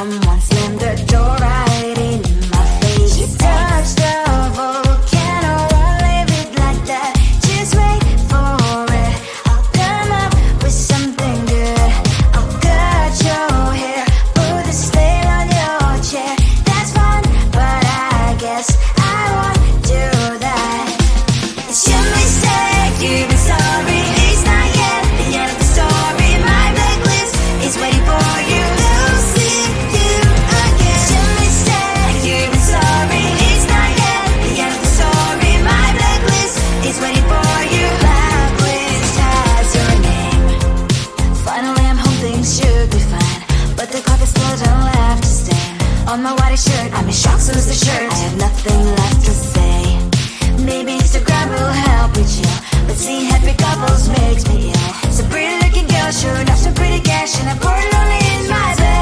someone slammed the door right in my face. You touched the volcano, won't leave it like that. Just wait for it. I'll come up with something good. I'll cut your hair, put a slate on your chair. That's fun, but I guess I won't do that. It's your mistake, you've been sorry. It's not yet the end of the story. My blacklist is waiting for you. We'll see you again. It's your mistake, you've been sorry. It's not yet the end of the story. My blacklist is waiting for you. Blacklist has your name. Finally I'm home, things should be fine, but the carpet's still don't left to stain. On my white shirt, I'm in shock, so is the shirt. I have nothing left to say. Maybe Instagram will help with you, but seeing happy couples makes me ill. Some pretty looking girl showing off some pretty cash, and I'm pouring lonely in my bed.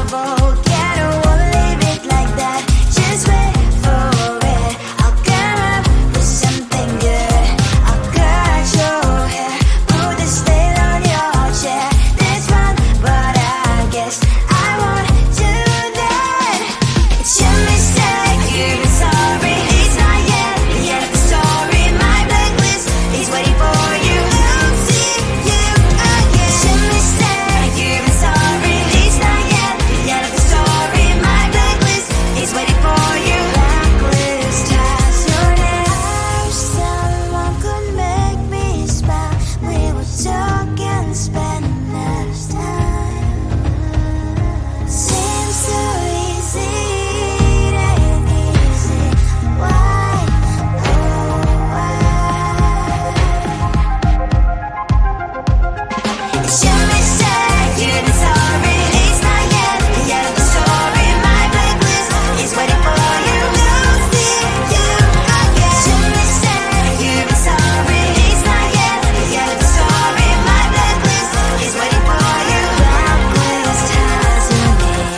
Volcano, won't leave it like that. Just wait for it. I'll come up with something good. I'll cut your hair, put the slate on your chair. That's fun, but I guess I won't do that. It's your mistake, you've been sorry. It's not yet the end of the story. My blacklist is waiting for you. We'll see you again. It's your mistake, you've been sorry. It's not yet the end of the story. My blacklist is waiting for you. Blacklist has your name. I wish someone could make me smile. We would talk and spend less time. Seems so easy, it ain't easy. Why, oh why? It's your mistake, you've been sorry. It's not yet the end of the story. My blacklist is waiting for you. We'll see you again. It's your mistake, you've been sorry. It's not yet the end of the story. My blacklist is waiting for you. Blacklist has your name.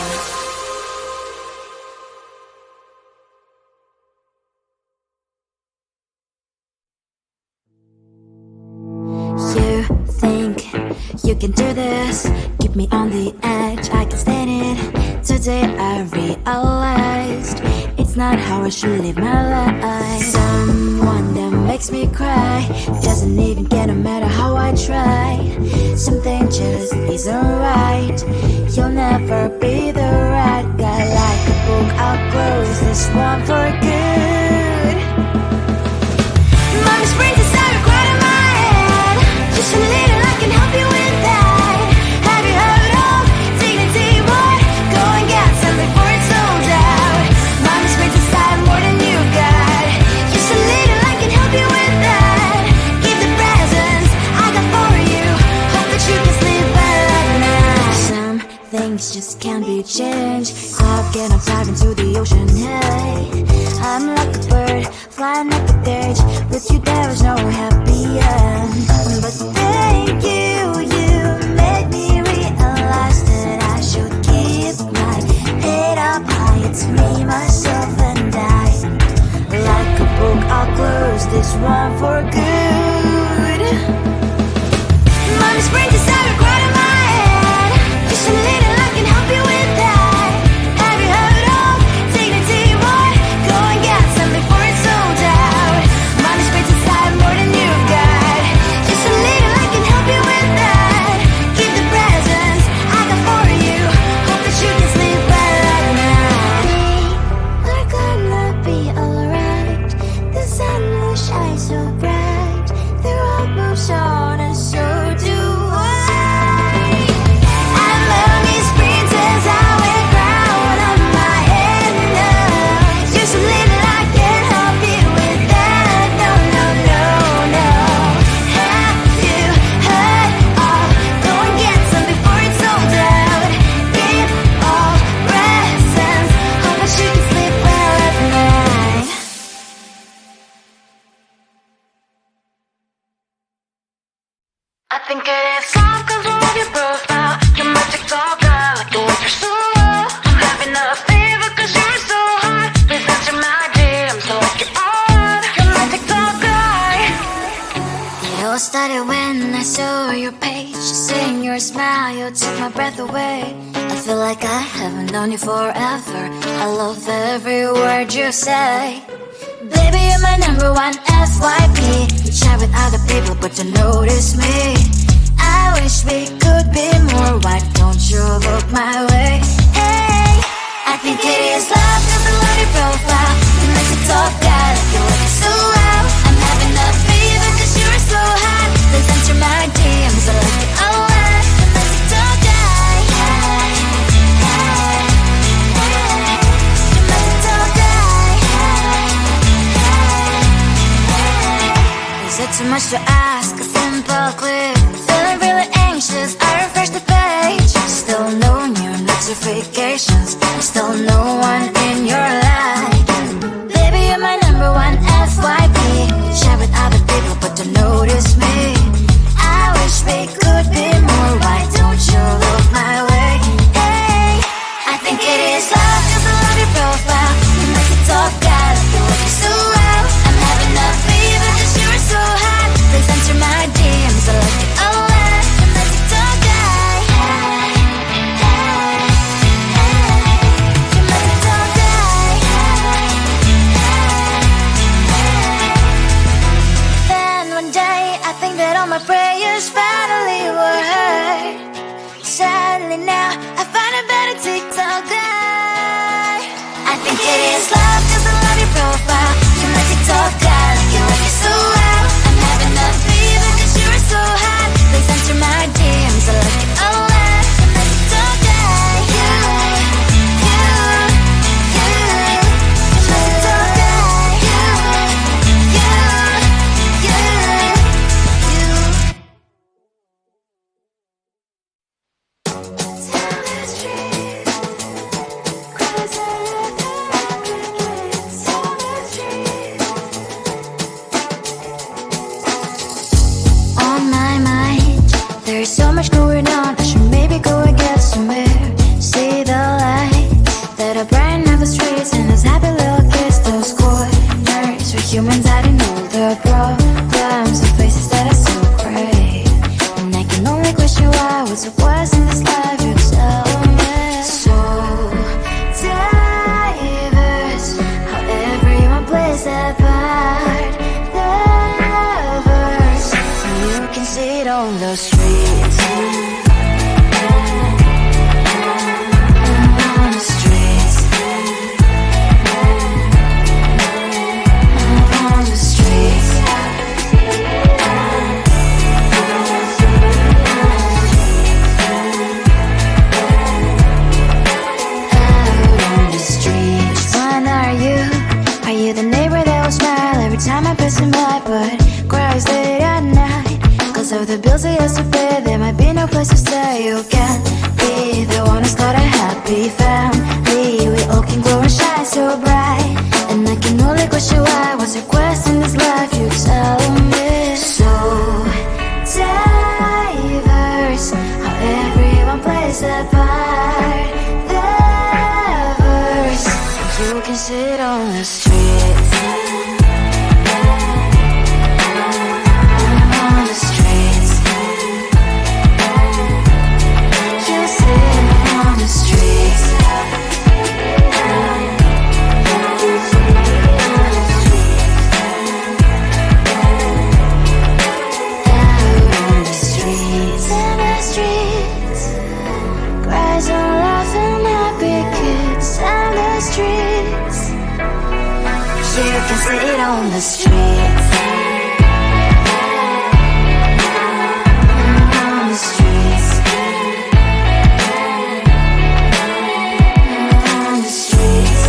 You think you can do this, keep me on the edge, I can stand it. Today I realized it's not how I should live my life. Someone that makes me cry doesn't even get, no matter how I try. Something just isn't right. You'll never be the right guy. Like a book, I'll close this one for good. Mommy springs inside a quite in my head. Just a little, I can help you with that. Have you heard of dignity, boy? Go and get some before it's sold out. Mommy springs inside more than you got. Just a little, I can help you with that. Give the presents I got for you. Hope that you can sleep well at night. Some things just can't be changed. I'll get on dive into the ocean, hey. I'm like a bird, flying like a cage. With you there is no happy end. But thank you, you made me realize that I should keep my head up high. It's me, myself, and I. Like a book, I'll close this one for good. Mommy springs inside a quite in my head. Just a little, I can help you with that. Have you heard of dignity, boy? Go and get some before it's sold out. Mommy springs inside more than you got. Just a little, I can help you with that. Give the presents I got for you. Hope that you can sleep well at night. We're gonna be alright. The sun will shine so bright. The road moves on and so do I. And lonely springs as I wear crown on my head now. Just a little, I can help you with that. No, no, no, no. Have you heard of? Go and get some before it's sold out. Give all presents. Hope that you can sleep well at night. I think it is all 'cause of your profile. Your magic talk, I like the way you're so low. I'm having a fever 'cause you're so hot. Please answer my DMs, so like you're on. Your magic talk guy. It all started when I saw your page. Seeing your smile, you took my breath away. I feel like I haven't known you forever. I love every word you say. Baby, you're my number one FYP. You chat with other people but don't notice me. I wish we could be more. Why don't you look my way? Hey, I think it is love cause I love your profile. You make me talk bad like you look so well. I'm having a fever cause you're so hot. Please answer my DMs, I like it a lot. You make me talk die. Hey, hey, hey. You make me talk die. Hey, hey. Is it too much to ask? A simple clip. Feeling really anxious, I refresh the page. Still no new notifications. Still no one in your life. Baby, you're my number one FYP. Share with other people but don't notice me. I wish we could be more. Why don't you look my way? Hey, I think it is love cause I love your profile. You make me talk bad like you look so well. I'm having a fever cause you're so hot. Please answer my DMs, I like it a lot. You make me talk die. Hey, hey, hey. You make me talk die. Hey, hey, hey. Then one day I think that all my prayers finally were heard. Sadly now I find a better TikTok guy. I think it is love cause I love your profile. You make me talk guy like you like it so well. I'm having a fever cause you're so hot. Please answer my DMs, I like it a lot. You make me talk guy. You make me talk guy. On my mind, there's so much going on. I should maybe go and get some air. See the light that are brighten up the streets. And those happy little kids, those corners where humans hiding all the problems and places that are so great. And I can only question why. What's the worst in this life? You tell me. So diverse, how everyone plays their part. Lovers, you can see it on the streets. On the streets. On the streets. On the streets. Which one are you? Are you the neighbor that will smile every time I pass him by, but cries late at night? Cause of the bills he has to pay, there might be no place to stay. You can be the one who's got a happy family. We all can glow and shine so bright. And I can only question why. What's your quest in this life? You tell me. So diverse, how everyone plays their part. Lovers, you can sit on the streets. On the streets. You sit on the streets. On the streets. In the streets. Cries and laughing happy kids. On the streets. You can sit on the streets. On the streets. On the streets.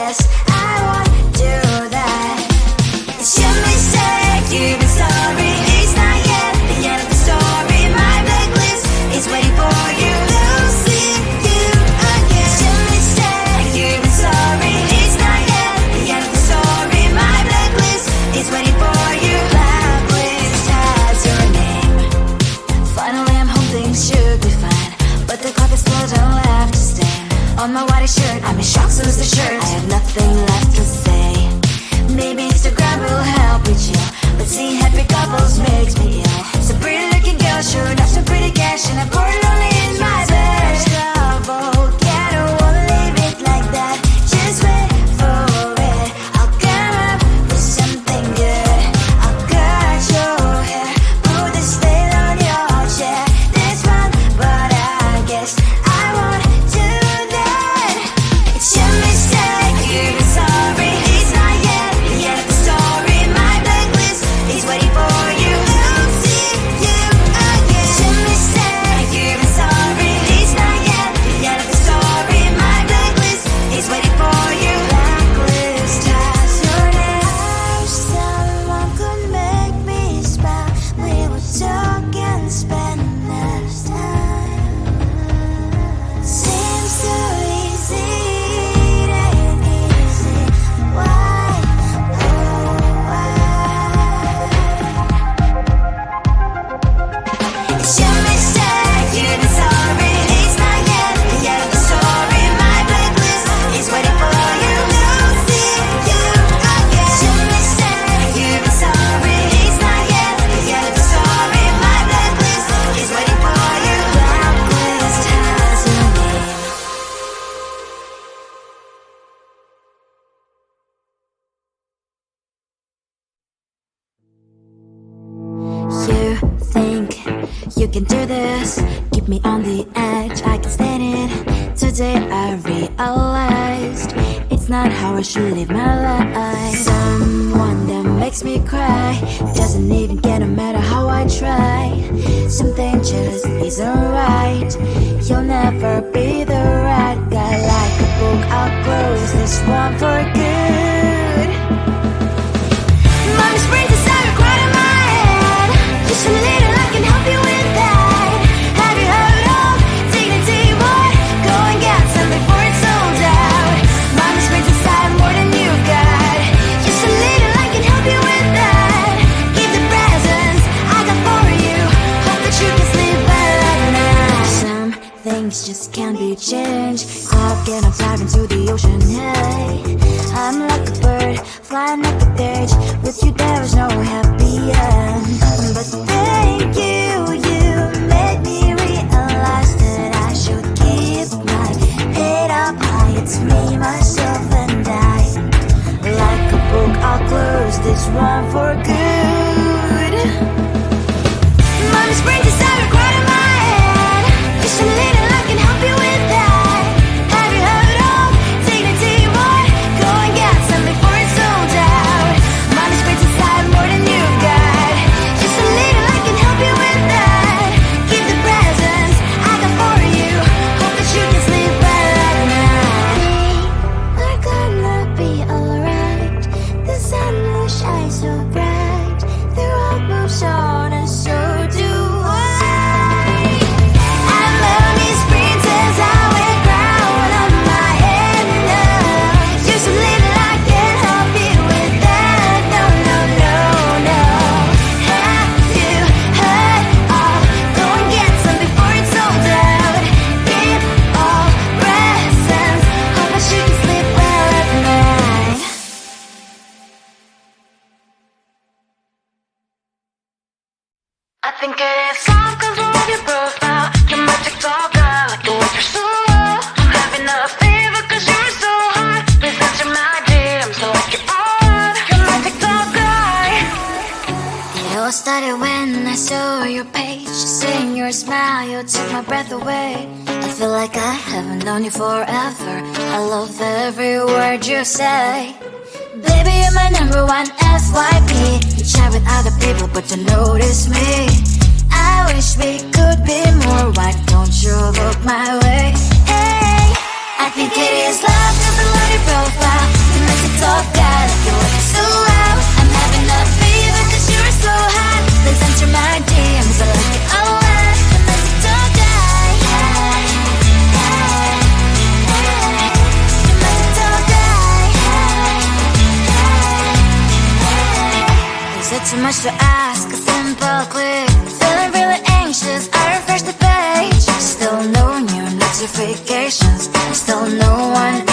guess I won't do that. It's your mistake, you've been sorry. It's not yet the end of the story. My blacklist is waiting for you. We'll see you again. It's your mistake, you've been sorry. It's not yet the end of the story. My blacklist is waiting for you. Blacklist has your name. Finally I'm home, things should be fine, but the clock is blood, I'll have to stain on my white shirt. I'm in shock, so is the shirt. I have nothing left to say. Maybe Instagram will help with you, but seeing happy couples makes me ill. Some pretty looking girl showed up some pretty cash, and I'm pouring only in my bed. Trouble, yeah, I don't wanna leave it like that. Just wait for it. I'll come up with something good. I'll cut your hair, put the stain on your chair. This one, but I guess I won't do that. It's your mistake, you've been sorry. It's not yet the end of the story. My blacklist is waiting for you. We'll see you again. It's your mistake, you've been sorry. It's not yet the end of the story. My blacklist is waiting for you. Blacklist has your name. I wish someone could make me smile. We would talk and spend less time. Seems so easy, it ain't easy. Why, oh why? It's your mistake, you've been sorry. It's not yet the end of the story. My blacklist is waiting for you. We'll see you again. It's your mistake, you've been sorry. It's not yet the end of the story. My blacklist is waiting for you. Blacklist has your name. You think you can do this, keep me on the edge, I can stand it. Today I realized it's not how I should live my life. Someone that makes me cry doesn't even get, no matter how I try. Something just isn't right. You'll never be the right guy. Like a book, I'll close this one for good. Mommy springs inside, right in my head. Just a little, I can help you with that. Have you heard of dignity, boy? Go and get some before it's sold out. Mommy springs inside more than you got. Just a little, I can help you with that. Give the presents I got for you. Hope that you can sleep well at night. Some things just can't be changed. How can I dive into the ocean? Hey, I'm like a bird, flying like a cage. With you there is no happy end. But thank you, you made me realize that I should keep my head up high. It's me, myself, and I. Like a book, I'll close this one for good. Mommy springs inside, right in my head. Just a little, I can help you with that. Have you heard of dignity, boy? Go and get some before it's sold out. Mommy springs inside more than you got. Just a little, I can help you with that. Give the presents I got for you. Hope that you can sleep well at night. We're gonna be alright. The sun will shine so bright. The road moves on and so do I. I'm lonely springs as I wear crown on my head now. Just a little, I can help you with that. No, no, no, no. Have you heard of? Go and get some before it's sold out. Give all presents. Hope that you can sleep well at night. I think it is all 'cause I love your profile. You're my TikTok guy, like the way you're so low. I'm having a fever 'cause you're so hot. Please answer my DMs, so like you're on. You're my TikTok guy. It all started when I saw your page. Seeing your smile, you took my breath away. I feel like I haven't known you forever. I love every word you say. Baby, you're my number one FYP. You chat with other people, but you notice me. I wish we could be more. Why don't you look my way? Hey, I think it is love 'cause I love your profile. Too much to ask, a simple click. Feeling really anxious, I refresh the page. Still no new notifications, still no one